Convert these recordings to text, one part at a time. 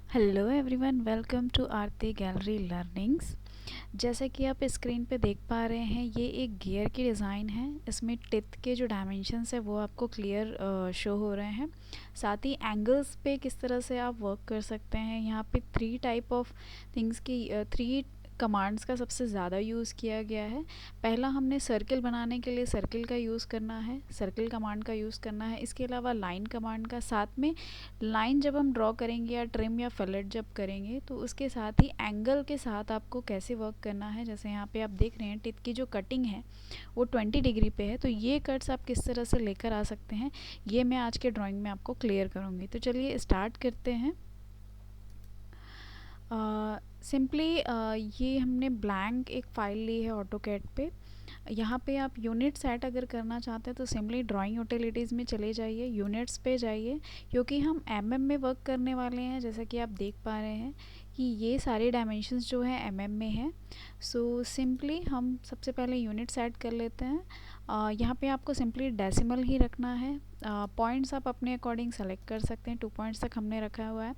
Hello everyone, welcome to Aarti Gallery Learnings. जैसा कि आप स्क्रीन पे देख पा रहे हैं, ये एक गियर की डिज़ाइन है। इसमें टिथ के जो डायमेंशंस है वो आपको क्लियर शो हो रहे हैं। साथ ही एंगल्स पे किस तरह से आप वर्क कर सकते हैं। यहाँ पे थ्री टाइप ऑफ थिंग्स की थ्री कमांड्स का सबसे ज़्यादा यूज़ किया गया है। पहला, हमने सर्किल बनाने के लिए सर्किल का यूज़ करना है, सर्किल कमांड का यूज़ करना है। इसके अलावा लाइन कमांड का, साथ में लाइन जब हम ड्रॉ करेंगे या ट्रिम या फिलेट जब करेंगे तो उसके साथ ही एंगल के साथ आपको कैसे वर्क करना है। जैसे यहाँ पे आप देख रहे हैं टिथ की जो कटिंग है वो 20 डिग्री पे है, तो ये कट्स आप किस तरह से लेकर आ सकते हैं ये मैं आज के ड्राइंग में आपको क्लियर करूँगी। तो चलिए स्टार्ट करते हैं। सिंपली ये हमने ब्लैंक एक फ़ाइल ली है ऑटोकैड पे। यहाँ पे आप यूनिट सेट अगर करना चाहते हैं तो सिंपली ड्राइंग यूटिलिटीज़ में चले जाइए, यूनिट्स पे जाइए, क्योंकि हम में वर्क करने वाले हैं। जैसा कि आप देख पा रहे हैं कि ये सारे डायमेंशंस जो हैं में हैं। सो सिंपली हम सबसे पहले यूनिट सेट कर लेते हैं। यहाँ पे आपको सिंपली डेसिमल ही रखना है। पॉइंट्स आप अपने अकॉर्डिंग सेलेक्ट कर सकते हैं। 2 पॉइंट्स तक हमने रखा हुआ है।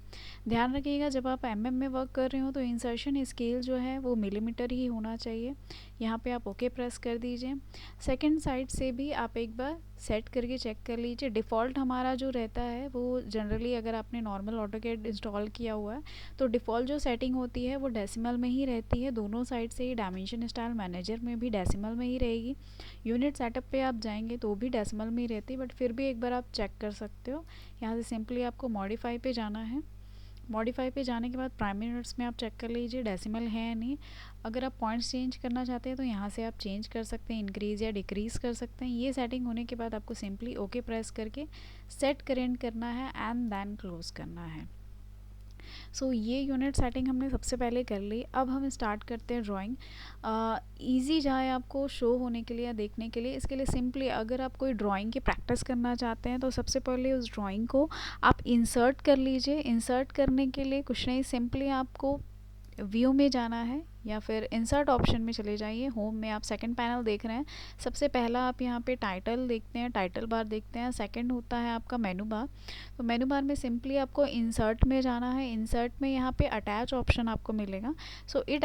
ध्यान रखिएगा जब आप में वर्क कर रहे हो तो इंसर्शन स्केल जो है वो मिलीमीटर ही होना चाहिए। यहाँ पे आप ओके प्रेस कर दीजिए। सेकंड साइड से भी आप एक बार सेट करके चेक कर लीजिए। डिफ़ॉल्ट हमारा जो रहता है वो जनरली, अगर आपने नॉर्मल ऑटोकैड इंस्टॉल किया हुआ है तो डिफ़ॉल्ट जो सेटिंग होती है वो डेसिमल में ही रहती है। दोनों साइड से ही डायमेंशन स्टाइल मैनेजर में भी डेसिमल में ही रहेगी। यूनिट सेटअप पे आप जाएंगे तो भी डेसिमल में ही रहती है, बट फिर भी एक बार आप चेक कर सकते हो। यहाँ से सिंपली आपको मॉडिफाई पे जाना है। मॉडिफाई पे जाने के बाद प्राइमरी यूनिट्स में आप चेक कर लीजिए डेसिमल है या नहीं। अगर आप पॉइंट्स चेंज करना चाहते हैं तो यहाँ से आप चेंज कर सकते हैं, इंक्रीज़ या डिक्रीज़ कर सकते हैं। ये सेटिंग होने के बाद आपको सिंपली ओके प्रेस करके सेट करेंट करना है एंड देन क्लोज़ करना है। सो ये यूनिट सेटिंग हमने सबसे पहले कर ली। अब हम स्टार्ट करते हैं ड्राइंग। ईजी जाए आपको शो होने के लिए या देखने के लिए। इसके लिए सिंपली अगर आप कोई ड्राइंग की प्रैक्टिस करना चाहते हैं तो सबसे पहले उस ड्राइंग को आप इंसर्ट कर लीजिए। इंसर्ट करने के लिए कुछ नहीं, सिंपली आपको व्यू में जाना है या फिर इंसर्ट ऑप्शन में चले जाइए। होम में आप सेकंड पैनल देख रहे हैं। सबसे पहला आप यहाँ पे टाइटल देखते हैं, टाइटल बार देखते हैं। सेकंड होता है आपका मेनू बार। तो मेनू बार में सिंपली आपको इंसर्ट में जाना है। इंसर्ट में यहाँ पे अटैच ऑप्शन आपको मिलेगा। सो इट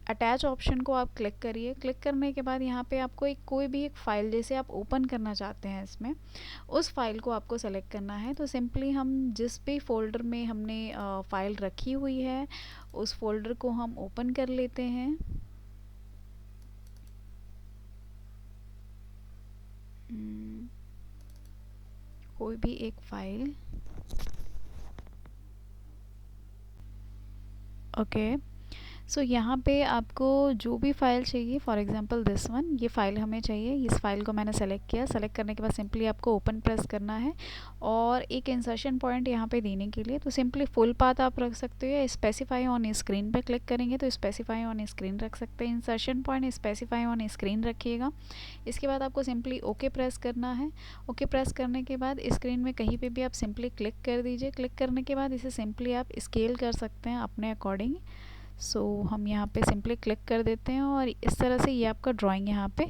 अटैच ऑप्शन को आप क्लिक करिए। क्लिक करने के बाद यहाँ पे आपको एक कोई भी एक फ़ाइल जैसे आप ओपन करना चाहते हैं इसमें, उस फाइल को आपको सेलेक्ट करना है। तो सिंपली हम जिस भी फोल्डर में हमने फ़ाइल रखी हुई है उस फोल्डर को हम ओपन कर लेते हैं। कोई भी एक फ़ाइल, ओके। सो यहाँ पे आपको जो भी फ़ाइल चाहिए, फॉर एग्जांपल दिस वन, ये फ़ाइल हमें चाहिए। इस फाइल को मैंने सेलेक्ट किया। सेलेक्ट करने के बाद सिंपली आपको ओपन प्रेस करना है और एक इंसर्शन पॉइंट यहाँ पे देने के लिए तो सिंपली फुल पाथ आप रख सकते हो या स्पेसिफाई ऑन स्क्रीन पे क्लिक करेंगे तो स्पेसिफाई ऑन स्क्रीन रख सकते हैं। Insertion point specify on screen रखिएगा। इसके बाद आपको सिंपली ओके प्रेस करना है। ओके प्रेस करने के बाद स्क्रीन में कहीं पर भी आप सिंपली क्लिक कर दीजिए। क्लिक करने के बाद इसे सिंपली आप स्केल कर सकते हैं अपने अकॉर्डिंग। सो हम यहाँ पे सिंपली क्लिक कर देते हैं और इस तरह से ये आपका ड्राइंग यहाँ पे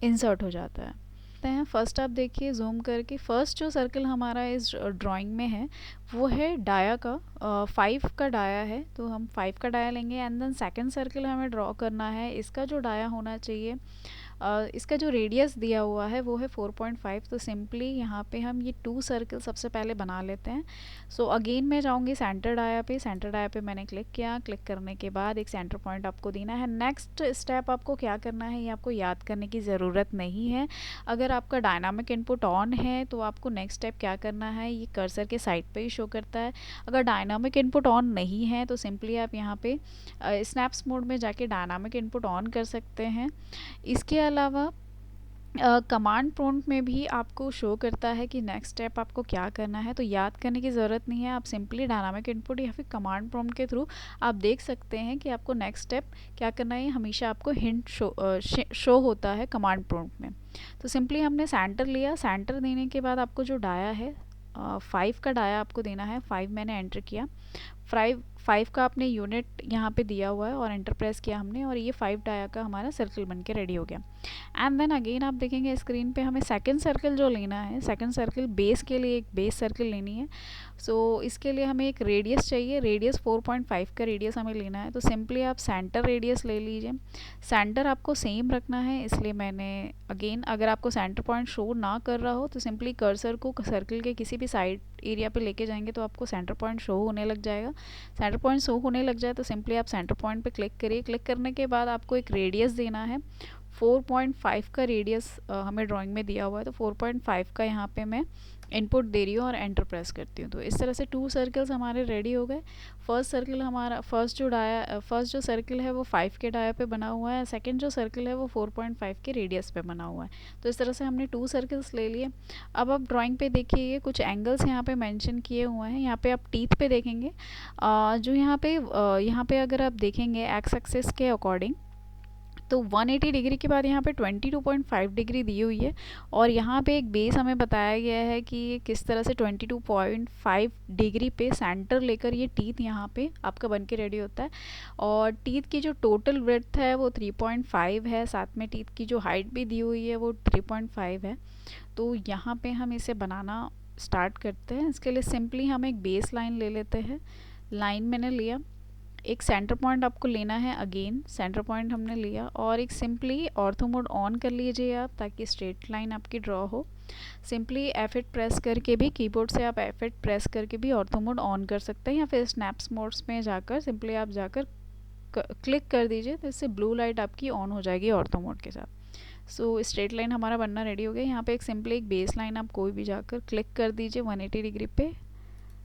इंसर्ट हो जाता है। फर्स्ट आप देखिए जूम करके, फर्स्ट जो सर्कल हमारा इस ड्राइंग में है वो है डाया का, 5 का डाया है। तो हम 5 का डाया लेंगे एंड देन सेकंड सर्कल हमें ड्रॉ करना है। इसका जो डाया होना चाहिए, इसका जो रेडियस दिया हुआ है वो है 4.5। तो सिंपली यहाँ पे हम ये 2 सर्कल सबसे पहले बना लेते हैं। सो अगेन मैं जाऊँगी सेंटर डाया पे। सेंटर डाया पे मैंने क्लिक किया। क्लिक करने के बाद एक सेंटर पॉइंट आपको देना है। नेक्स्ट स्टेप आपको क्या करना है ये आपको याद करने की ज़रूरत नहीं है। अगर आपका डायनामिक इनपुट ऑन है तो आपको नेक्स्ट स्टेप क्या करना है ये कर्सर के साइड पे ही शो करता है। अगर डायनामिक इनपुट ऑन नहीं है तो सिंपली आप यहाँ पे स्नैप्स मोड में जाके डायनामिक इनपुट ऑन कर सकते हैं। इसके अलावा कमांड प्रॉम्प्ट में भी आपको शो करता है कि नेक्स्ट स्टेप आपको क्या करना है, तो याद करने की ज़रूरत नहीं है। आप सिंपली डायनामिक इनपुट या फिर कमांड प्रॉम्प्ट के थ्रू आप देख सकते हैं कि आपको नेक्स्ट स्टेप क्या करना है। हमेशा आपको हिंट शो होता है कमांड प्रॉम्प्ट में। तो सिंपली हमने सेंटर लिया। सेंटर देने के बाद आपको जो डाया है 5 का डाया आपको देना है। 5 मैंने एंटर किया। 5 का आपने यूनिट यहाँ पे दिया हुआ है और एंटर प्रेस किया हमने, और ये 5 डाया का हमारा सर्कल बन के रेडी हो गया। एंड देन अगेन आप देखेंगे स्क्रीन पे हमें सेकंड सर्कल जो लेना है, सेकंड सर्कल बेस के लिए एक बेस सर्कल लेनी है। सो इसके लिए हमें एक रेडियस चाहिए, रेडियस 4.5 का रेडियस हमें लेना है। तो सिंपली आप सेंटर रेडियस ले लीजिए। सेंटर आपको सेम रखना है, इसलिए मैंने अगेन, अगर आपको सेंटर पॉइंट शो ना कर रहा हो तो सिंपली कर्सर को सर्कल के किसी भी साइड एरिया पे लेके जाएंगे तो आपको सेंटर पॉइंट शो होने लग जाएगा। सेंटर पॉइंट शो होने लग जाए तो सिंपली आप सेंटर पॉइंट पे क्लिक करिए। क्लिक करने के बाद आपको एक रेडियस देना है, 4.5 का रेडियस हमें ड्राइंग में दिया हुआ है, तो 4.5 का यहाँ पे मैं इनपुट दे रही हूँ और एंटर प्रेस करती हूँ। तो इस तरह से 2 सर्कल्स हमारे रेडी हो गए। फर्स्ट सर्कल हमारा, फर्स्ट जो सर्कल है वो 5 के डाया पे बना हुआ है, सेकंड जो सर्कल है वो 4.5 के रेडियस पे बना हुआ है। तो इस तरह से हमने 2 सर्कल्स ले लिए। अब आप ड्राइंग पे देखिए, ये कुछ एंगल्स यहाँ पे मेंशन किए हुए हैं। यहाँ पे आप टीथ पे देखेंगे, जो यहाँ पे अगर आप देखेंगे एक्स एक्सिस के अकॉर्डिंग, तो 180 डिग्री के बाद यहाँ पे 22.5 डिग्री दी हुई है, और यहाँ पे एक बेस हमें बताया गया है कि ये किस तरह से 22.5 डिग्री पे सेंटर लेकर ये टीथ यहाँ पे आपका बन के रेडी होता है। और टीथ की जो टोटल ब्रेड्थ है वो 3.5 है, साथ में टीथ की जो हाइट भी दी हुई है वो 3.5 है। तो यहाँ पे हम इसे बनाना स्टार्ट करते हैं। इसके लिए सिंपली हम एक बेस लाइन ले लेते हैं। लाइन मैंने लिया, एक सेंटर पॉइंट आपको लेना है, अगेन सेंटर पॉइंट हमने लिया, और एक सिंपली ऑर्थो मोड ऑन कर लीजिए आप, ताकि स्ट्रेट लाइन आपकी ड्रॉ हो। सिंपली F8 प्रेस करके भी, कीबोर्ड से आप F8 प्रेस करके भी ऑर्थो मोड ऑन कर सकते हैं, या फिर स्नैप्स मोड्स में जाकर सिंपली आप जाकर क्लिक कर दीजिए, तो इससे ब्लू लाइट आपकी ऑन हो जाएगी ऑर्थो मोड के साथ। सो स्ट्रेट लाइन हमारा बनना रेडी हो गया। यहाँ पे एक सिंपली एक बेस लाइन आप कोई भी जाकर क्लिक कर दीजिए 180 डिग्री पे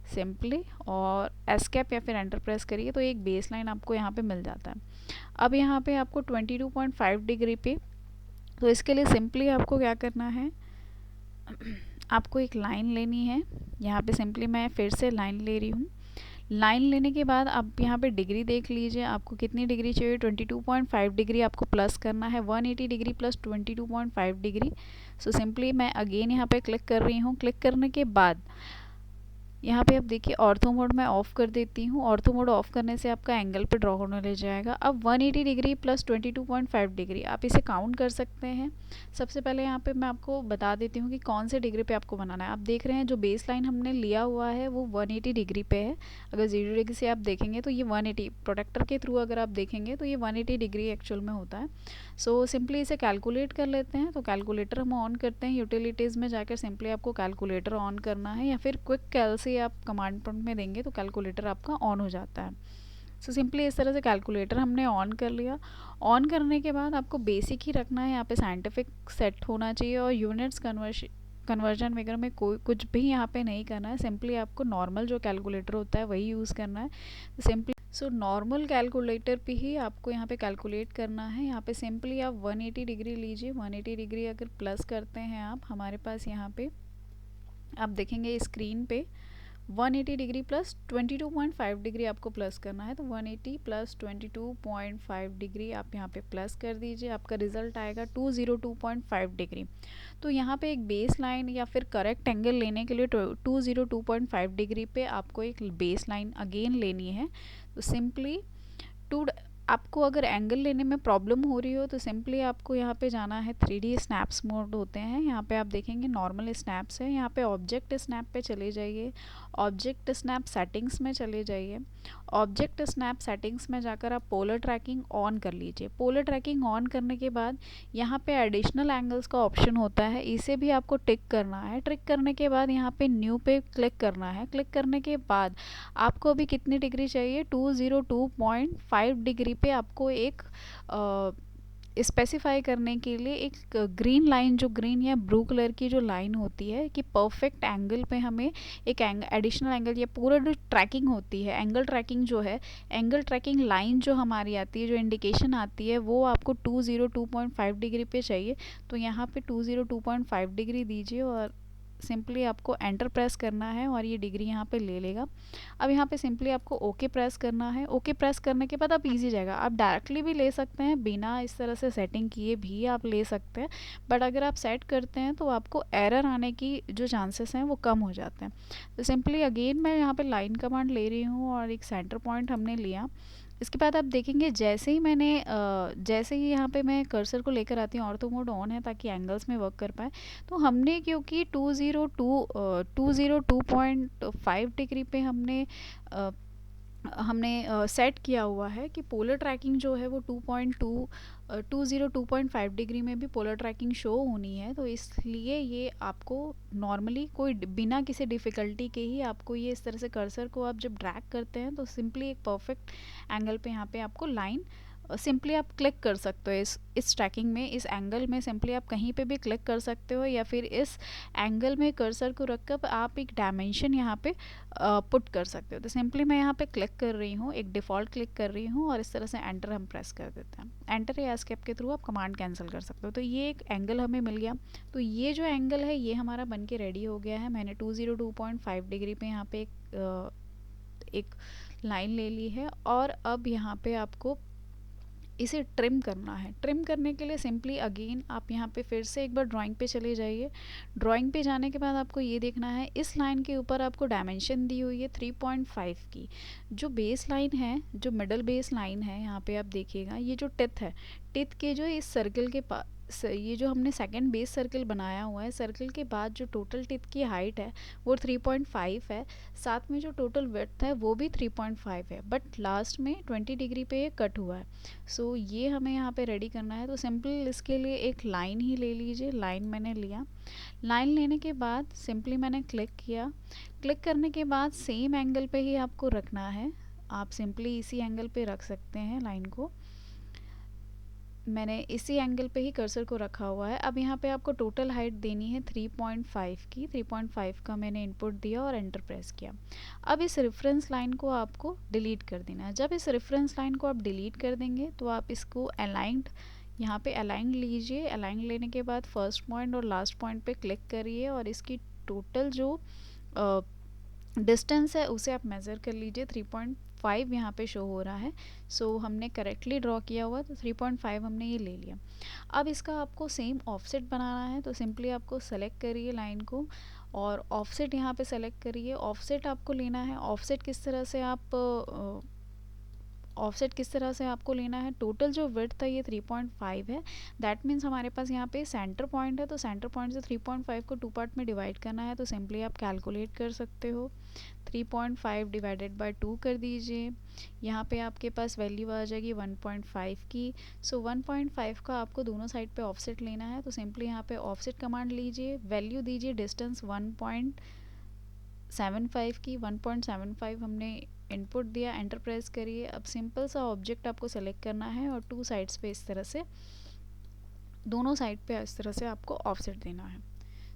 सिंपली, और एस्केप या फिर एंटर प्रेस करिए, तो एक बेस लाइन आपको यहाँ पे मिल जाता है। अब यहाँ पे आपको 22.5 डिग्री पे, तो इसके लिए सिंपली आपको क्या करना है, आपको एक लाइन लेनी है। यहाँ पे सिंपली मैं फिर से लाइन ले रही हूँ। लाइन लेने के बाद आप यहाँ पे डिग्री देख लीजिए, आपको कितनी डिग्री चाहिए, 22.5 डिग्री आपको प्लस करना है, 180 degree plus 22.5 degree. So simply मैं अगेन यहाँ पे क्लिक कर रही हूँ। क्लिक करने के बाद यहाँ पे आप देखिए ऑर्थो मोड मैं ऑफ़ कर देती हूँ। ऑर्थो मोड ऑफ़ करने से आपका एंगल पे ड्रॉ होने लग जाएगा। अब 180 डिग्री प्लस 22.5 डिग्री आप इसे काउंट कर सकते हैं। सबसे पहले यहाँ पे मैं आपको बता देती हूँ कि कौन से डिग्री पे आपको बनाना है। आप देख रहे हैं जो बेस लाइन हमने लिया हुआ है वो 180 डिग्री पे है। अगर 0 डिग्री से आप देखेंगे तो ये 180, प्रोटेक्टर के थ्रू अगर आप देखेंगे तो ये 180 डिग्री एक्चुअल में होता है। सो सिंपली इसे कैलकुलेट कर लेते हैं। तो कैलकुलेटर हम ऑन करते हैं, यूटिलिटीज़ में जाकर सिंपली आपको कैलकुलेटर ऑन करना है, या फिर क्विक कैल से आप कमांड प्रॉम्प्ट में देंगे तो कैलकुलेटर आपका ऑन हो जाता है। सो सिंपली इस तरह से कैलकुलेटर हमने ऑन कर लिया। ऑन करने के बाद आपको बेसिक ही रखना है, यहाँ पे साइंटिफिक सेट होना चाहिए, और यूनिट्स कन्वर्जन वगैरह में कोई कुछ भी यहाँ पे नहीं करना है। सिंपली आपको नॉर्मल जो कैलकुलेटर होता है वही यूज़ करना है। सिंपली सो नॉर्मल कैलकुलेटर पे ही आपको यहाँ पे कैलकुलेट करना है। यहाँ पे सिंपली आप 180 डिग्री लीजिए। 180 डिग्री अगर प्लस करते हैं आप, हमारे पास यहाँ पे आप देखेंगे स्क्रीन पे 180 डिग्री प्लस 22.5 डिग्री आपको प्लस करना है। तो 180 प्लस 22.5 डिग्री आप यहाँ पे प्लस कर दीजिए, आपका रिजल्ट आएगा 202.5 डिग्री। तो यहाँ पे एक बेस लाइन या फिर करेक्ट एंगल लेने के लिए 202.5 डिग्री पे आपको एक बेस लाइन अगेन लेनी है। तो सिंपली आपको अगर एंगल लेने में प्रॉब्लम हो रही हो तो सिंपली आपको यहाँ पे जाना है 3D स्नैप्स मोड होते हैं। यहाँ पे आप देखेंगे नॉर्मल स्नैप्स है, यहाँ पे ऑब्जेक्ट स्नैप पे चले जाइए, ऑब्जेक्ट स्नैप सेटिंग्स में चले जाइए। ऑब्जेक्ट स्नैप सेटिंग्स में जाकर आप पोलर ट्रैकिंग ऑन कर लीजिए। पोलर ट्रैकिंग ऑन करने के बाद यहाँ पे एडिशनल एंगल्स का ऑप्शन होता है, इसे भी आपको टिक करना है। टिक करने के बाद यहाँ पे न्यू पे क्लिक करना है। क्लिक करने के बाद आपको अभी कितनी डिग्री चाहिए, 202.5 डिग्री पे आपको एक स्पेसिफाई करने के लिए एक ग्रीन लाइन, जो ग्रीन या ब्लू कलर की जो लाइन होती है कि परफेक्ट एंगल पे हमें एक एडिशनल एंगल, या पूरा जो ट्रैकिंग होती है, एंगल ट्रैकिंग जो है, एंगल ट्रैकिंग लाइन जो हमारी आती है, जो इंडिकेशन आती है, वो आपको 202.5 डिग्री पे चाहिए। तो यहाँ पे 202.5 डिग्री दीजिए और सिंपली आपको एंटर प्रेस करना है और ये डिग्री यहाँ पे ले लेगा। अब यहाँ पे सिंपली आपको ओके प्रेस करना है। ओके प्रेस करने के बाद आप इजी जाएगा, आप डायरेक्टली भी ले सकते हैं, बिना इस तरह से सेटिंग किए भी आप ले सकते हैं, बट अगर आप सेट करते हैं तो आपको एरर आने की जो चांसेस हैं वो कम हो जाते हैं। तो सिंपली अगेन मैं यहाँ पे लाइन कमांड ले रही हूँ और एक सेंटर पॉइंट हमने लिया। इसके बाद आप देखेंगे जैसे ही जैसे ही यहाँ पे मैं कर्सर को लेकर आती हूँ, ऑर्थो मोड ऑन है ताकि एंगल्स में वर्क कर पाए, तो हमने क्योंकि 202.5 डिग्री पे हमने सेट किया हुआ है कि पोलर ट्रैकिंग जो है वो 2.5 डिग्री में भी पोलर ट्रैकिंग शो होनी है, तो इसलिए ये आपको नॉर्मली कोई बिना किसी डिफ़िकल्टी के ही आपको ये इस तरह से कर्सर को आप जब ड्रैग करते हैं तो सिंपली एक परफेक्ट एंगल पे यहाँ पे आपको लाइन सिंपली आप क्लिक कर सकते हो। इस ट्रैकिंग में, इस एंगल में सिंपली आप कहीं पे भी क्लिक कर सकते हो, या फिर इस एंगल में कर्सर को रखकर आप एक डायमेंशन यहाँ पे पुट कर सकते हो। तो सिंपली मैं यहाँ पे क्लिक कर रही हूँ, एक डिफ़ॉल्ट क्लिक कर रही हूँ और इस तरह से एंटर हम प्रेस कर देते हैं। एंटर या एस्केप के थ्रू आप कमांड कैंसिल कर सकते हो। तो ये एक एंगल हमें मिल गया। तो ये जो एंगल है ये हमारा बन के रेडी हो गया है। मैंने 202.5 डिग्री पे यहाँ पे एक लाइन ले ली है और अब यहाँ पे आपको इसे ट्रिम करना है। ट्रिम करने के लिए सिंपली अगेन आप यहाँ पे फिर से एक बार ड्राइंग पे चले जाइए। ड्राइंग पे जाने के बाद आपको ये देखना है, इस लाइन के ऊपर आपको डायमेंशन दी हुई है 3.5 की। जो बेस लाइन है, जो मिडल बेस लाइन है, यहाँ पे आप देखिएगा ये जो टिथ है, टिथ के जो इस सर्कल के पास, ये जो हमने सेकंड बेस सर्कल बनाया हुआ है, सर्कल के बाद जो टोटल टिथ की हाइट है वो 3.5 है, साथ में जो टोटल विड्थ है वो भी 3.5 है, बट लास्ट में 20 डिग्री पे ये कट हुआ है। सो ये हमें यहाँ पे रेडी करना है। तो सिंपल इसके लिए एक लाइन ही ले लीजिए। लाइन मैंने लिया। लाइन लेने के बाद सिंपली मैंने क्लिक किया। क्लिक करने के बाद सेम एंगल पे ही आपको रखना है। आप सिंपली इसी एंगल पे रख सकते हैं लाइन को। मैंने इसी एंगल पे ही कर्सर को रखा हुआ है। अब यहाँ पे आपको टोटल हाइट देनी है 3.5 की। 3.5 का मैंने इनपुट दिया और एंटर प्रेस किया। अब इस रेफरेंस लाइन को आपको डिलीट कर देना है। जब इस रेफरेंस लाइन को आप डिलीट कर देंगे तो आप इसको अलाइंड, यहाँ पे अलाइन लीजिए। अलाइन लेने के बाद फर्स्ट पॉइंट और लास्ट पॉइंट पे क्लिक करिए और इसकी टोटल जो डिस्टेंस है उसे आप मेज़र कर लीजिए। 3.5 यहाँ पे शो हो रहा है। सो हमने करेक्टली ड्रॉ किया हुआ, तो 3.5 हमने ये ले लिया। अब इसका आपको सेम ऑफसेट बनाना है, तो सिंपली आपको सेलेक्ट करिए लाइन को और ऑफसेट यहाँ पे सेलेक्ट करिए। ऑफसेट आपको लेना है। ऑफसेट किस तरह से आपको लेना है, टोटल जो विड्थ है ये 3.5 है। दैट मीन्स हमारे पास यहाँ पे सेंटर पॉइंट है, तो सेंटर पॉइंट से 3.5 को 2 पार्ट में डिवाइड करना है। तो सिंपली आप कैलकुलेट कर सकते हो। 3.5 डिवाइडेड बाय 2 कर दीजिए। यहाँ पे आपके पास वैल्यू आ जाएगी 1.5 की। सो 1.5 का आपको दोनों साइड पे ऑफसेट लेना है। तो सिंपली यहाँ पे ऑफसेट कमांड लीजिए, वैल्यू दीजिए डिस्टेंस 1.75 की। 1.75 हमने इनपुट दिया, एंटर प्रेस करिए। अब सिंपल सा ऑब्जेक्ट आपको सेलेक्ट करना है और टू साइड्स पे इस तरह से, दोनों साइड पे इस तरह से आपको ऑफसेट देना है।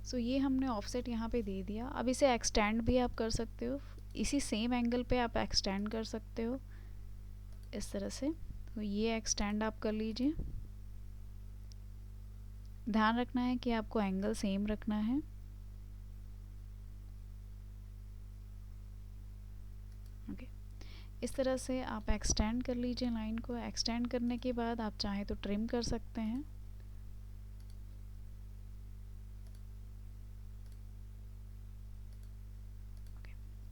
सो ये हमने ऑफसेट यहाँ पे दे दिया। अब इसे एक्सटेंड भी आप कर सकते हो, इसी सेम एंगल पे आप एक्सटेंड कर सकते हो इस तरह से। तो ये एक्सटेंड आप कर लीजिए। ध्यान रखना है कि आपको एंगल सेम रखना है। ओके, इस तरह से आप एक्सटेंड कर लीजिए लाइन को। एक्सटेंड करने के बाद आप चाहें तो ट्रिम कर सकते हैं।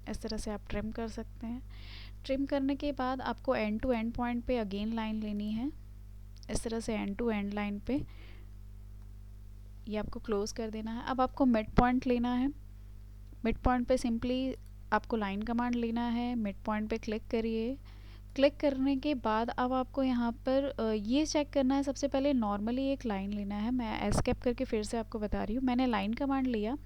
इस तरह से आप ट्रिम कर सकते हैं। ट्रिम करने के बाद आपको एंड टू एंड पॉइंट पे अगेन लाइन लेनी है। इस तरह से एंड टू एंड लाइन पे ये आपको क्लोज कर देना है। अब आपको मिड पॉइंट लेना है। मिड पॉइंट पे सिंपली आपको लाइन कमांड लेना है। मिड पॉइंट पे क्लिक करिए। क्लिक करने के बाद अब आपको यहाँ पर ये चेक करना है। सबसे पहले नॉर्मली एक लाइन लेना है। मैं एस्केप करके फिर से आपको बता रही हूँ। मैंने लाइन कमांड लिया।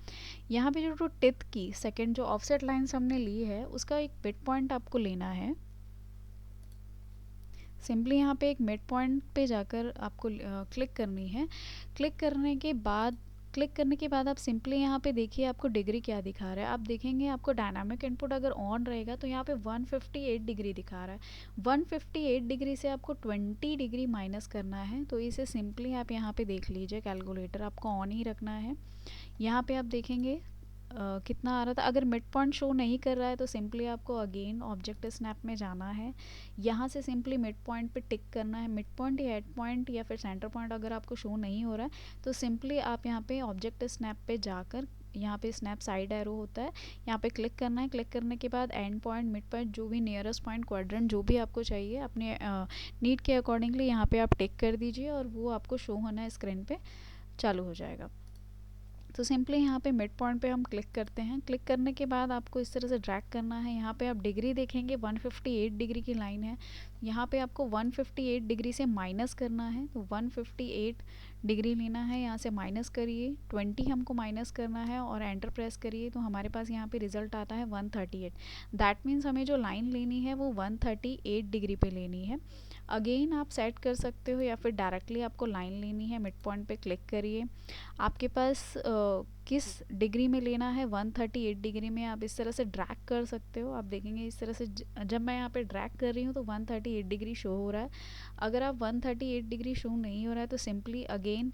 यहाँ पे जो टिथ की सेकंड जो ऑफसेट लाइन्स हमने ली है उसका एक मिड पॉइंट आपको लेना है। सिंपली यहाँ पे एक मिड पॉइंट पे जाकर आपको क्लिक करनी है। क्लिक करने के बाद आप सिंपली यहाँ पे देखिए आपको डिग्री क्या दिखा रहा है। आप देखेंगे आपको डायनामिक इनपुट अगर ऑन रहेगा तो यहाँ पे 158 डिग्री दिखा रहा है। 158 डिग्री से आपको 20 डिग्री माइनस करना है। तो इसे सिंपली आप यहाँ पे देख लीजिए, कैलकुलेटर आपको ऑन ही रखना है। यहाँ पे आप देखेंगे कितना आ रहा था। अगर मिड पॉइंट शो नहीं कर रहा है तो सिंपली आपको अगेन ऑब्जेक्ट स्नैप में जाना है, यहाँ से सिंपली मिड पॉइंट पे टिक करना है। मिड पॉइंट या एंड पॉइंट या फिर सेंटर पॉइंट अगर आपको शो नहीं हो रहा है तो सिंपली आप यहाँ पे ऑब्जेक्ट स्नैप पे जाकर, यहाँ पे स्नैप साइड एरो होता है, यहाँ पे क्लिक करना है। क्लिक करने के बाद एंड पॉइंट, मिड पॉइंट, जो भी नियरेस्ट पॉइंट, क्वाड्रेंट, जो भी आपको चाहिए अपने नीड के अकॉर्डिंगली यहाँ पे आप टिक कर दीजिए और वो आपको शो होना है स्क्रीन पे चालू हो जाएगा। तो सिंपली यहाँ पे मिड पॉइंट पे हम क्लिक करते हैं। क्लिक करने के बाद आपको इस तरह से ड्रैग करना है। यहाँ पे आप डिग्री देखेंगे 158 डिग्री की लाइन है, यहाँ पे आपको 158 डिग्री से माइनस करना है। तो 158 डिग्री लेना है, यहाँ से माइनस करिए, 20 हमको माइनस करना है और एंटर प्रेस करिए तो हमारे पास यहाँ पे रिजल्ट आता है 138। दैट मीन्स हमें जो लाइन लेनी है वो 138 डिग्री पे लेनी है। अगेन आप सेट कर सकते हो या फिर डायरेक्टली आपको लाइन लेनी है। मिड पॉइंट पे क्लिक करिए, आपके पास किस डिग्री में लेना है, 138 डिग्री में आप इस तरह से ड्रैग कर सकते हो। आप देखेंगे इस तरह से जब मैं यहाँ पे ड्रैग कर रही हूँ तो 138 डिग्री शो हो रहा है। अगर आप 138 डिग्री शो नहीं हो रहा है तो सिंपली अगेन,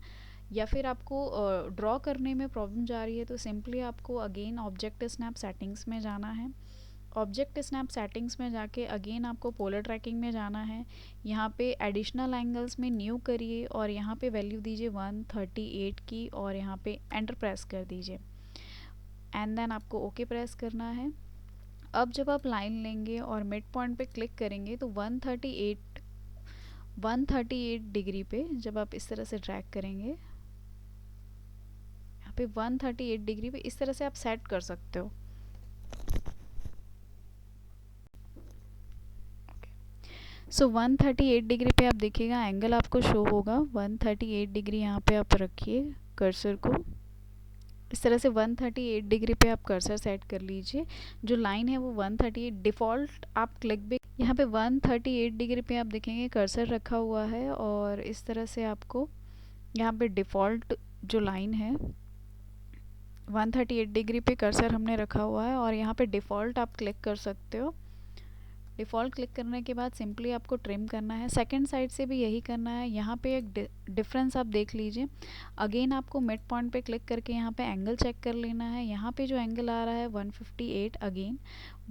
या फिर आपको ड्रॉ करने में प्रॉब्लम जा रही है तो सिंपली आपको अगेन ऑब्जेक्ट स्नैप सेटिंग्स में जाना है। ऑब्जेक्ट स्नैप सेटिंग्स में जाके अगेन आपको पोलर ट्रैकिंग में जाना है। यहाँ पे एडिशनल एंगल्स में न्यू करिए और यहाँ पे वैल्यू दीजिए 138 की और यहाँ पे एंटर प्रेस कर दीजिए एंड देन आपको ओके प्रेस करना है। अब जब आप लाइन लेंगे और मिड पॉइंट पे क्लिक करेंगे तो 138 डिग्री पे जब आप इस तरह से ड्रैग करेंगे, यहाँ पे 138 डिग्री पे इस तरह से आप सेट कर सकते हो। सो 138 डिग्री पे आप देखिएगा एंगल आपको शो होगा 138 डिग्री। यहाँ पे आप रखिए कर्सर को, इस तरह से 138 डिग्री पे आप कर्सर सेट कर लीजिए। जो लाइन है वो 138 डिफ़ॉल्ट आप क्लिक भी, यहाँ पे 138 डिग्री पे आप देखेंगे कर्सर रखा हुआ है और इस तरह से आपको यहाँ पे डिफ़ॉल्ट जो लाइन है 138 डिग्री पे कर्सर हमने रखा हुआ है और यहाँ पे डिफ़ॉल्ट आप क्लिक कर सकते हो। डिफ़ॉल्ट क्लिक करने के बाद सिंपली आपको ट्रिम करना है। सेकंड साइड से भी यही करना है। यहाँ पे एक डिफरेंस आप देख लीजिए। अगेन आपको मिड पॉइंट पे क्लिक करके यहाँ पे एंगल चेक कर लेना है। यहाँ पे जो एंगल आ रहा है 158, अगेन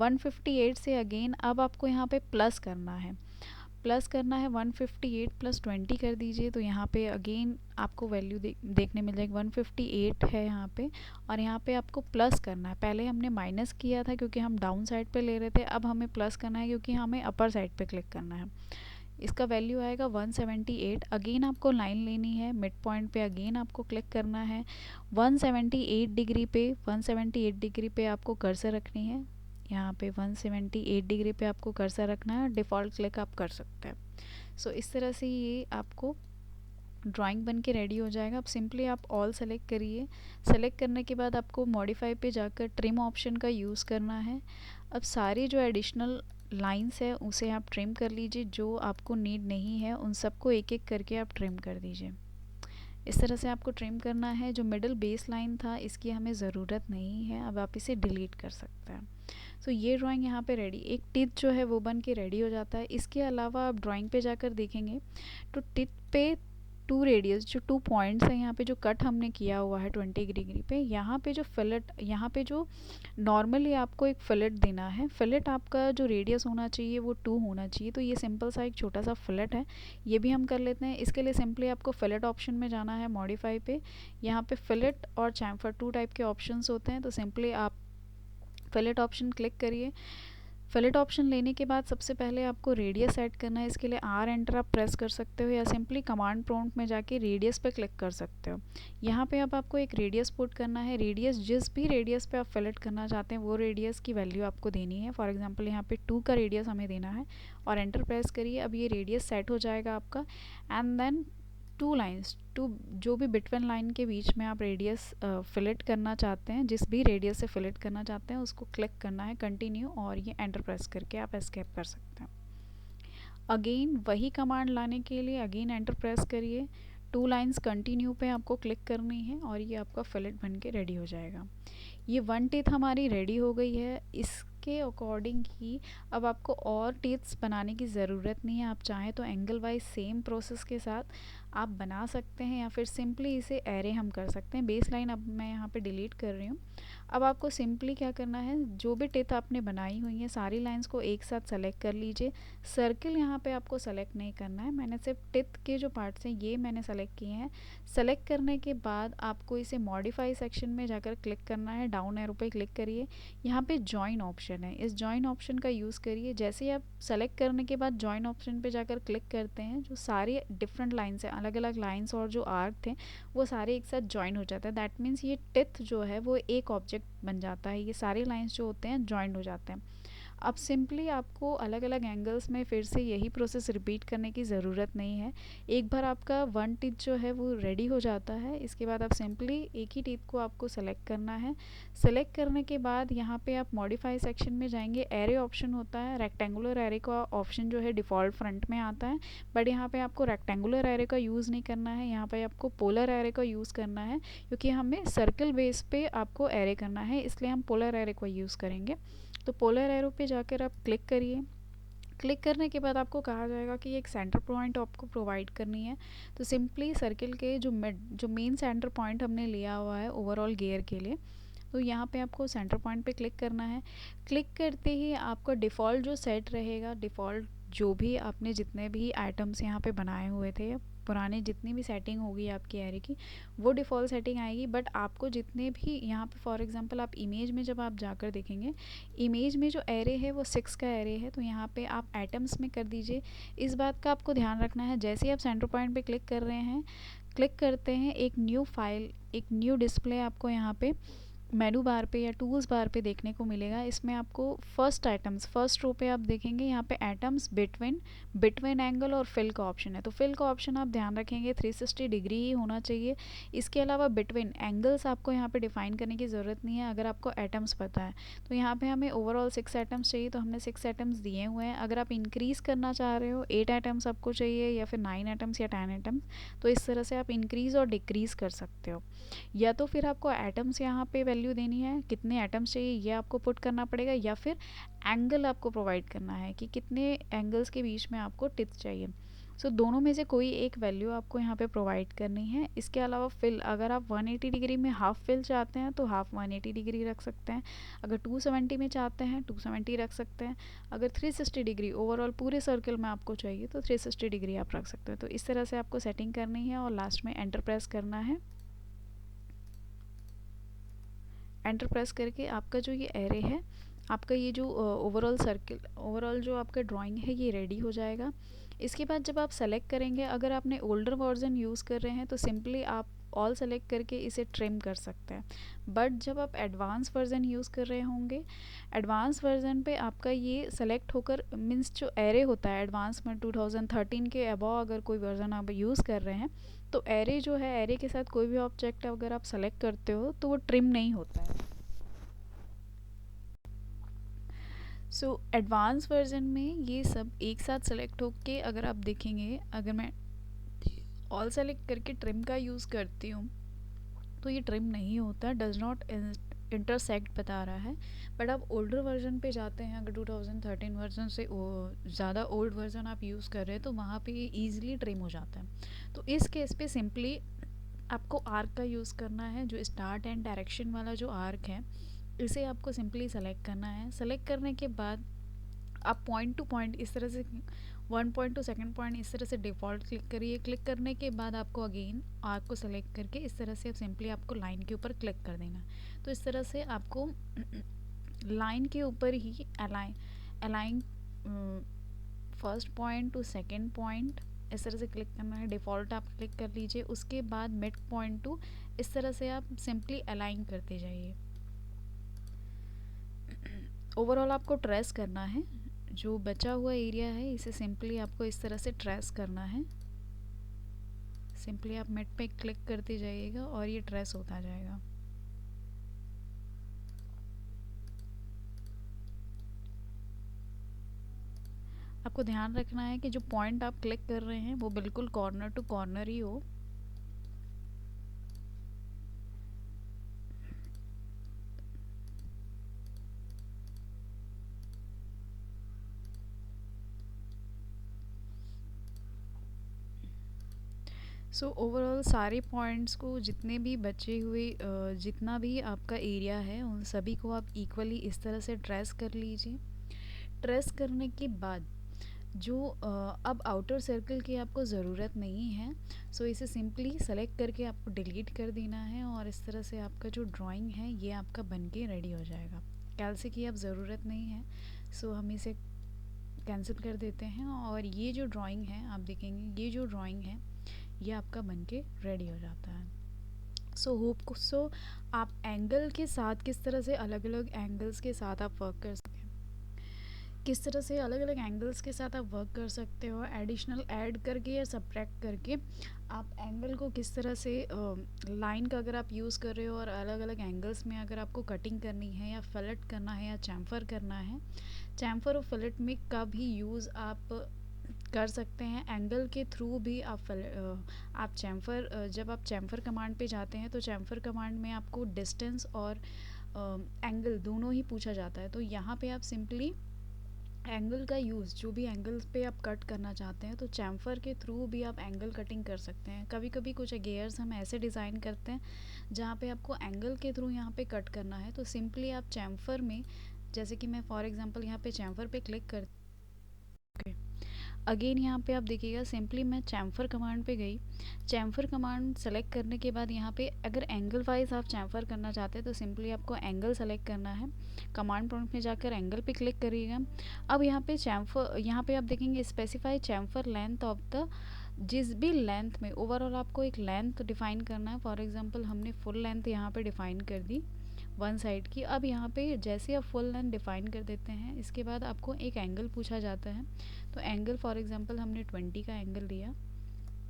158 से अगेन अब आपको यहाँ पे प्लस करना है। 158 प्लस 20 कर दीजिए तो यहाँ पे अगेन आपको वैल्यू देखने मिल जाएगी 158 है यहाँ पे, और यहाँ पे आपको प्लस करना है। पहले हमने माइनस किया था क्योंकि हम डाउन साइड पे ले रहे थे, अब हमें प्लस करना है क्योंकि हमें अपर साइड पे क्लिक करना है। इसका वैल्यू आएगा 178। अगेन आपको लाइन लेनी है, मिड पॉइंट पे अगेन आपको क्लिक करना है 178 डिग्री पे। 178 डिग्री पे आपको कर्सर रखनी है, यहाँ पे 178 डिग्री पे आपको कर्सर रखना है और डिफ़ॉल्ट क्लिक आप कर सकते हैं। सो इस तरह से ये आपको ड्राइंग बन के रेडी हो जाएगा। अब सिंपली आप ऑल सेलेक्ट करिए। सेलेक्ट करने के बाद आपको मॉडिफाई पे जाकर ट्रिम ऑप्शन का यूज़ करना है। अब सारी जो एडिशनल लाइंस है उसे आप ट्रिम कर लीजिए, जो आपको नीड नहीं है उन सबको एक एक करके आप ट्रिम कर दीजिए। इस तरह से आपको ट्रिम करना है। जो मिडल बेस लाइन था इसकी हमें ज़रूरत नहीं है, अब आप इसे डिलीट कर सकते हैं। सो ये ड्राइंग यहाँ पे रेडी, एक टिप जो है वो बन के रेडी हो जाता है। इसके अलावा आप ड्राइंग पे जाकर देखेंगे तो टिप पे 2 रेडियस, जो 2 पॉइंट्स हैं यहाँ पे जो कट हमने किया हुआ है 20 डिग्री पे, यहाँ पे जो फिलेट, यहाँ पे जो नॉर्मली आपको एक फिलेट देना है। फिलेट आपका जो रेडियस होना चाहिए वो 2 होना चाहिए। तो ये सिंपल सा एक छोटा सा फिलेट है, ये भी हम कर लेते हैं। इसके लिए सिंपली आपको फिलेट ऑप्शन में जाना है, मॉडिफाई पे। यहाँ पे फिलेट और चैम्फर 2 टाइप के ऑप्शंस होते हैं, तो सिंपली आप फिलेट ऑप्शन क्लिक करिए। फिलेट ऑप्शन लेने के बाद सबसे पहले आपको रेडियस सेट करना है। इसके लिए आर एंटर आप प्रेस कर सकते हो या सिंपली कमांड प्रॉम्प्ट में जाके रेडियस पे क्लिक कर सकते हो। यहाँ पे अब आपको एक रेडियस पुट करना है। रेडियस, जिस भी रेडियस पे आप फिलेट करना चाहते हैं वो रेडियस की वैल्यू आपको देनी है। फॉर एग्जांपल यहाँ पे 2 का रेडियस हमें देना है और एंटर प्रेस करिए। अब ये रेडियस सेट हो जाएगा आपका एंड देन 2 लाइन्स, 2 जो भी बिटवीन लाइन के बीच में आप रेडियस फिलेट करना चाहते हैं, जिस भी रेडियस से फिलेट करना चाहते हैं उसको क्लिक करना है, कंटिन्यू, और ये एंटर प्रेस करके आप एस्केप कर सकते हैं। अगेन वही कमांड लाने के लिए अगेन एंटर प्रेस करिए। 2 लाइन्स कंटिन्यू पे आपको क्लिक करनी है और ये आपका फिलेट बन के रेडी हो जाएगा। ये 1 टीथ हमारी रेडी हो गई है। इसके अकॉर्डिंग ही अब आपको और टीथ्स बनाने की ज़रूरत नहीं है। आप चाहें तो एंगल वाइज सेम प्रोसेस के साथ आप बना सकते हैं, या फिर सिंपली इसे एरे हम कर सकते हैं। बेस लाइन अब मैं यहाँ पे डिलीट कर रही हूँ। अब आपको सिंपली क्या करना है, जो भी टिथ आपने बनाई हुई है सारी लाइंस को एक साथ सेलेक्ट कर लीजिए। सर्किल यहाँ पे आपको सेलेक्ट नहीं करना है, मैंने सिर्फ टिथ के जो पार्ट्स हैं ये मैंने सेलेक्ट किए हैं। सेलेक्ट करने के बाद आपको इसे मॉडिफाई सेक्शन में जाकर क्लिक करना है, डाउन एरो पे क्लिक करिए। यहाँ पे जॉइन ऑप्शन है, इस जॉइन ऑप्शन का यूज़ करिए। जैसे ही आप सेलेक्ट करने के बाद जॉइन ऑप्शन पे जाकर क्लिक करते हैं, जो सारे डिफरेंट लाइन्स हैं, अलग अलग लाइन्स और जो आर्क थे वो सारे एक साथ जॉइन हो जाते हैं। दैट मीन्स ये टिथ जो है वो एक ऑब्जेक्ट बन जाता है, ये सारे लाइन्स जो होते हैं जॉइंट हो जाते हैं। अब सिंपली आपको अलग अलग एंगल्स में फिर से यही प्रोसेस रिपीट करने की ज़रूरत नहीं है। एक बार आपका वन टीथ जो है वो रेडी हो जाता है, इसके बाद आप सिंपली एक ही टीथ को आपको सेलेक्ट करना है। सेलेक्ट करने के बाद यहाँ पे आप मॉडिफाई सेक्शन में जाएंगे, एरे ऑप्शन होता है, रेक्टेंगुलर एरे का ऑप्शन जो है डिफ़ॉल्ट फ्रंट में आता है, बट यहाँ पे आपको रेक्टेंगुलर एरे का यूज़ नहीं करना है, यहाँ पे आपको पोलर एरे का यूज़ करना है, क्योंकि हमें सर्कल बेस पे आपको एरे करना है, इसलिए हम पोलर एरे का यूज़ करेंगे। तो पोलर एरो पे जाकर आप क्लिक करिए। क्लिक करने के बाद आपको कहा जाएगा कि एक सेंटर पॉइंट आपको प्रोवाइड करनी है। तो सिंपली सर्किल के जो मेन सेंटर पॉइंट हमने लिया हुआ है ओवरऑल गियर के लिए, तो यहाँ पे आपको सेंटर पॉइंट पे क्लिक करना है। क्लिक करते ही आपका डिफ़ॉल्ट जो सेट रहेगा, डिफ़ॉल्ट जो भी आपने जितने भी आइटम्स यहाँ पे बनाए हुए थे, पुराने जितनी भी सेटिंग होगी आपकी एरे की वो डिफ़ॉल्ट सेटिंग आएगी। बट आपको जितने भी यहाँ पे फॉर एग्जांपल आप इमेज में जब आप जाकर देखेंगे, इमेज में जो एरे है वो 6 का एरे है, तो यहाँ पे आप आइटम्स में कर दीजिए। इस बात का आपको ध्यान रखना है, जैसे ही आप सेंटर पॉइंट पे क्लिक कर रहे हैं, क्लिक करते हैं एक न्यू फाइल, एक न्यू डिस्प्ले आपको यहाँ पे मेनू बार पे या टूल्स बार पे देखने को मिलेगा। इसमें आपको फर्स्ट रो पे आप देखेंगे यहाँ पे एटम्स, बिटवीन एंगल और फिल का ऑप्शन है। तो फिल का ऑप्शन आप ध्यान रखेंगे 360 डिग्री ही होना चाहिए। इसके अलावा बिटवीन एंगल्स आपको यहाँ पे डिफाइन करने की ज़रूरत नहीं है अगर आपको एटम्स पता है। तो यहाँ पे हमें ओवरऑल 6 एटम्स चाहिए, तो हमने 6 एटम्स दिए हुए हैं। अगर आप इंक्रीज़ करना चाह रहे हो 8 एटम्स आपको चाहिए, या फिर 9 एटम्स या 10 एटम्स, तो इस तरह से आप इंक्रीज़ और डिक्रीज़ कर सकते हो। या तो फिर आपको एटम्स यहाँ पे वैल्यू देनी है, कितने एटम्स चाहिए ये आपको पुट करना पड़ेगा, या फिर एंगल आपको प्रोवाइड करना है कि कितने एंगल्स के बीच में आपको टिथ चाहिए। सो दोनों में से कोई एक वैल्यू आपको यहाँ पे प्रोवाइड करनी है। इसके अलावा फिल, अगर आप 180 डिग्री में हाफ फिल चाहते हैं तो हाफ 180 डिग्री रख सकते हैं। अगर 270 में चाहते हैं 270 रख सकते हैं। अगर 360 डिग्री ओवरऑल पूरे सर्कल में आपको चाहिए तो 360 डिग्री आप रख सकते हैं। तो इस तरह से आपको सेटिंग करनी है और लास्ट में एंटर प्रेस करना है। एंटर प्रेस करके आपका जो ये एरे है, आपका ये जो ओवरऑल सर्किल, ओवरऑल जो आपका ड्राइंग है ये रेडी हो जाएगा। इसके बाद जब आप सेलेक्ट करेंगे, अगर आपने ओल्डर वर्जन यूज़ कर रहे हैं तो सिंपली आप ऑल सेलेक्ट करके इसे ट्रिम कर सकते हैं। बट जब आप एडवांस वर्जन यूज़ कर रहे होंगे, एडवांस वर्जन पे आपका ये सेलेक्ट होकर मीन्स जो एरे होता है एडवांस में 2013 के अबव अगर कोई वर्जन आप यूज़ कर रहे हैं, तो एरे जो है, एरे के साथ कोई भी ऑब्जेक्ट अगर आप सेलेक्ट करते हो तो वो ट्रिम नहीं होता है। सो एडवांस वर्जन में ये सब एक साथ सेलेक्ट होके अगर आप देखेंगे, अगर मैं ऑल सेलेक्ट करके ट्रिम का यूज़ करती हूँ तो ये ट्रिम नहीं होता, डज नॉट इंटरसेक्ट बता रहा है। बट आप ओल्डर वर्जन पे जाते हैं, अगर 2013 वर्जन से ज़्यादा ओल्ड वर्जन आप यूज़ कर रहे हैं तो वहाँ पे ये ईजिली ट्रिम हो जाता है। तो इस केस पे सिंपली आपको आर्क का यूज़ करना है, जो स्टार्ट एंड डायरेक्शन वाला जो आर्क है इसे आपको सिंपली सेलेक्ट करना है। सेलेक्ट करने के बाद आप पॉइंट टू पॉइंट इस तरह से 1 पॉइंट टू सेकेंड पॉइंट इस तरह से डिफ़ॉल्ट क्लिक करिए। क्लिक करने के बाद आपको अगेन आर्क को सेलेक्ट करके इस तरह से सिंपली आपको लाइन के ऊपर क्लिक कर देना। तो इस तरह से आपको लाइन के ऊपर ही align first point to second point इस तरह से क्लिक करना है। डिफ़ॉल्ट आप क्लिक कर लीजिए, उसके बाद मिड पॉइंट टू इस तरह से आप सिंपली अलाइन करते जाइए। ओवरऑल आपको ट्रेस करना है, जो बचा हुआ एरिया है इसे सिंपली आपको इस तरह से ट्रेस करना है। सिंपली आप मिड पे क्लिक करते जाइएगा और ये ट्रेस होता जाएगा। आपको ध्यान रखना है कि जो पॉइंट आप क्लिक कर रहे हैं वो बिल्कुल कॉर्नर टू कॉर्नर ही हो। सो ओवरऑल सारे पॉइंट्स को, जितने भी बचे हुए जितना भी आपका एरिया है, उन सभी को आप इक्वली इस तरह से ट्रेस कर लीजिए। ट्रेस करने के बाद जो अब आउटर सर्कल की आपको ज़रूरत नहीं है, सो इसे सिंपली सेलेक्ट करके आपको डिलीट कर देना है, और इस तरह से आपका जो ड्राइंग है ये आपका बन के रेडी हो जाएगा। कैलसी की अब ज़रूरत नहीं है, सो हम इसे कैंसिल कर देते हैं, और ये जो ड्राइंग है आप देखेंगे, ये जो ड्राइंग है ये आपका बन के रेडी हो जाता है। सो आप एंगल के साथ किस तरह से अलग अलग एंगल्स के साथ आप वर्क कर सकते हैं, किस तरह से अलग अलग एंगल्स के साथ आप वर्क कर सकते हो, एडिशनल ऐड करके या सब्ट्रैक्ट करके आप एंगल को किस तरह से लाइन का अगर आप यूज़ कर रहे हो और अलग अलग एंगल्स में अगर आपको कटिंग करनी है या फिलेट करना है या चैम्फर करना है, चैम्फर और फिलेट में का भी यूज़ आप कर सकते हैं। एंगल के थ्रू भी आप चैम्फर, जब आप चैम्फर कमांड पे जाते हैं तो चैम्फर कमांड में आपको डिस्टेंस और एंगल दोनों ही पूछा जाता है। तो यहाँ पे आप सिंपली एंगल का यूज़, जो भी एंगल्स पे आप कट करना चाहते हैं, तो चैम्फर के थ्रू भी आप एंगल कटिंग कर सकते हैं। कभी कभी कुछ गेयर्स हम ऐसे डिज़ाइन करते हैं जहाँ पे आपको एंगल के थ्रू यहाँ पे कट करना है, तो सिंपली आप चैम्फर में, जैसे कि मैं फॉर एग्जांपल यहाँ पे चैम्फर पे क्लिक कर, अगेन यहाँ पे आप देखिएगा सिंपली मैं चैम्फर कमांड पे गई। चैम्फर कमांड सेलेक्ट करने के बाद यहाँ पे अगर एंगल वाइज आप चैम्फर करना चाहते हैं तो सिंपली आपको एंगल सेलेक्ट करना है, कमांड प्रॉम्प्ट में जाकर एंगल पे क्लिक करिएगा। अब यहाँ पे चैम्फर, यहाँ पे आप देखेंगे specify chamfer length of the, जिस भी लेंथ में ओवरऑल आपको एक लेंथ डिफाइन करना है। फॉर एग्जांपल हमने फुल लेंथ यहाँ पे डिफाइन कर दी वन साइड की। अब यहाँ पे जैसे आप फुल लेंथ डिफाइन कर देते हैं, इसके बाद आपको एक एंगल पूछा जाता है। तो एंगल फॉर एग्जांपल हमने 20 का एंगल दिया,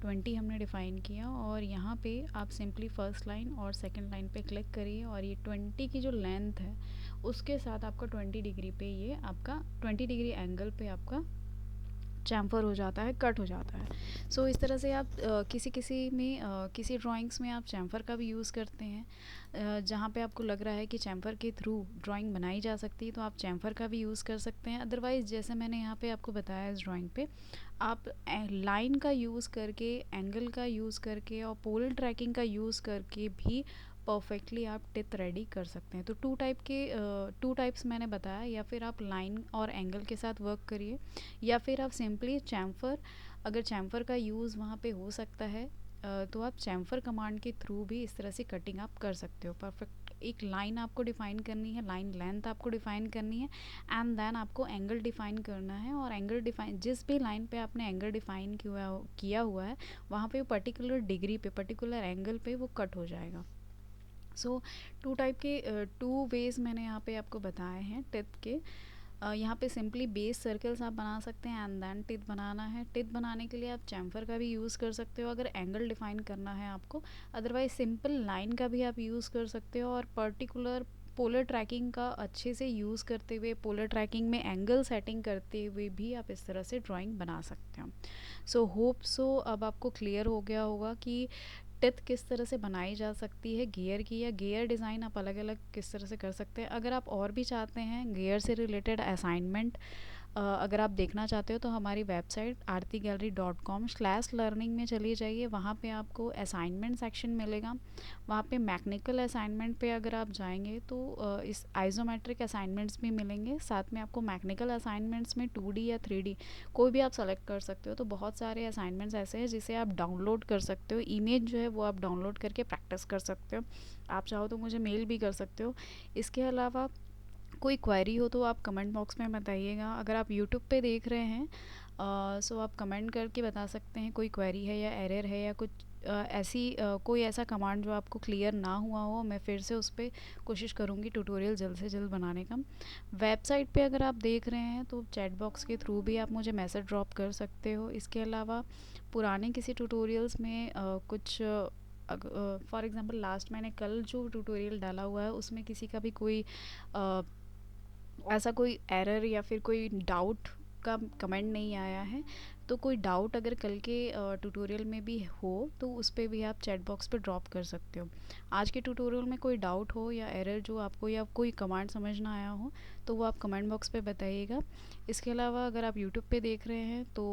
20 हमने डिफ़ाइन किया, और यहाँ पे आप सिंपली फर्स्ट लाइन और सेकंड लाइन पे क्लिक करिए, और ये 20 की जो लेंथ है उसके साथ आपका 20 डिग्री पे, ये आपका 20 डिग्री एंगल पे आपका चैम्फर हो जाता है, कट हो जाता है। सो इस तरह से आप किसी किसी में किसी ड्राइंग्स में आप चैम्फर का भी यूज़ करते हैं, जहाँ पे आपको लग रहा है कि चैम्फर के थ्रू ड्राइंग बनाई जा सकती है तो आप चैम्फर का भी यूज़ कर सकते हैं। अदरवाइज़ जैसे मैंने यहाँ पे आपको बताया इस ड्राइंग पे, आप लाइन का यूज़ करके, एंगल का यूज़ करके और पोल ट्रैकिंग का यूज़ करके भी परफेक्टली आप टिथ रेडी कर सकते हैं। तो टू टाइप्स मैंने बताया, या फिर आप लाइन और एंगल के साथ वर्क करिए, या फिर आप सिंपली चैम्फर, अगर चैम्फर का यूज़ वहाँ पे हो सकता है तो आप चैम्फर कमांड के थ्रू भी इस तरह से कटिंग आप कर सकते हो। परफेक्ट एक लाइन आपको डिफ़ाइन करनी है, लाइन लेंथ आपको डिफ़ाइन करनी है, एंड देन आपको एंगल डिफ़ाइन करना है, और एंगल डिफ़ाइन, जिस भी लाइन पे आपने एंगल डिफ़ाइन किया हुआ है वहाँ पे पर्टिकुलर डिग्री पे, पर्टिकुलर एंगल पे वो कट हो जाएगा। सो टू वेज़ मैंने यहाँ पे आपको बताए हैं टिथ के। यहाँ पे सिंपली बेस सर्कल्स आप बना सकते हैं, एंड देन टिथ बनाना है। टिथ बनाने के लिए आप चैम्फर का भी यूज़ कर सकते हो अगर एंगल डिफ़ाइन करना है आपको, अदरवाइज सिंपल लाइन का भी आप यूज़ कर सकते हो, और पर्टिकुलर पोलर ट्रैकिंग का अच्छे से यूज़ करते हुए, पोलर ट्रैकिंग में एंगल सेटिंग करते हुए भी आप इस तरह से ड्राइंग बना सकते हो। सो होप सो अब आपको क्लियर हो गया होगा कि टिथ किस तरह से बनाई जा सकती है गियर की, या गियर डिज़ाइन आप अलग अलग किस तरह से कर सकते हैं। अगर आप और भी चाहते हैं गियर से रिलेटेड असाइनमेंट अगर आप देखना चाहते हो तो हमारी वेबसाइट aartigallery.com/learning में चली जाइए, वहाँ पे आपको असाइनमेंट सेक्शन मिलेगा। वहाँ पे मैकेनिकल असाइनमेंट पे अगर आप जाएंगे तो इस आइसोमेट्रिक असाइनमेंट्स भी मिलेंगे, साथ में आपको मैकेनिकल असाइनमेंट्स में 2D या 3D कोई भी आप सेलेक्ट कर सकते हो। तो बहुत सारे असाइनमेंट्स ऐसे हैं जिसे आप डाउनलोड कर सकते हो, इमेज जो है वो आप डाउनलोड करके प्रैक्टिस कर सकते हो। आप चाहो तो मुझे मेल भी कर सकते हो। इसके अलावा कोई क्वेरी हो तो आप कमेंट बॉक्स में बताइएगा। अगर आप यूट्यूब पे देख रहे हैं सो आप कमेंट करके बता सकते हैं कोई क्वेरी है या एरर है, या कुछ कोई ऐसा कमांड जो आपको क्लियर ना हुआ हो, मैं फिर से उस पर कोशिश करूँगी ट्यूटोरियल जल्द से जल्द बनाने का। वेबसाइट पे अगर आप देख रहे हैं तो चैट बॉक्स के थ्रू भी आप मुझे मैसेज ड्रॉप कर सकते हो। इसके अलावा पुराने किसी ट्यूटोरियल्स में कुछ फॉर एग्ज़ाम्पल लास्ट मैंने कल जो ट्यूटोरियल डाला हुआ है उसमें किसी का भी कोई ऐसा कोई एरर या फिर कोई डाउट का कमेंट नहीं आया है, तो कोई डाउट अगर कल के ट्यूटोरियल में भी हो तो उस पे भी आप चैट बॉक्स पे ड्रॉप कर सकते हो। आज के ट्यूटोरियल में कोई डाउट हो या एरर जो आपको या कोई कमांड समझ ना आया हो तो वो आप कमेंट बॉक्स पे बताइएगा। इसके अलावा अगर आप यूट्यूब पे देख रहे हैं तो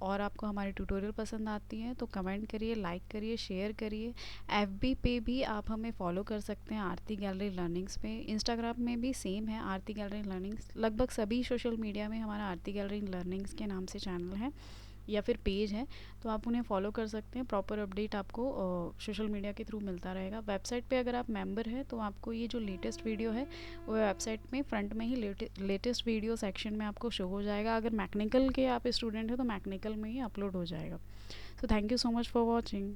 और आपको हमारी ट्यूटोरियल पसंद आती हैं तो कमेंट करिए, लाइक करिए, शेयर करिए। एफबी पे भी आप हमें फॉलो कर सकते हैं आरती गैलरी लर्निंग्स पे। इंस्टाग्राम में भी सेम है आरती गैलरी लर्निंग्स। लगभग सभी सोशल मीडिया में हमारा आरती गैलरी लर्निंग्स के नाम से चैनल है या फिर पेज है, तो आप उन्हें फॉलो कर सकते हैं। प्रॉपर अपडेट आपको सोशल मीडिया के थ्रू मिलता रहेगा। वेबसाइट पे अगर आप मेंबर हैं तो आपको ये जो लेटेस्ट वीडियो है वो वेबसाइट में फ्रंट में ही लेटेस्ट वीडियो सेक्शन में आपको शो हो जाएगा। अगर मैकेनिकल के आप स्टूडेंट हैं तो मैकेनिकल में ही अपलोड हो जाएगा। So thank you so much for watching.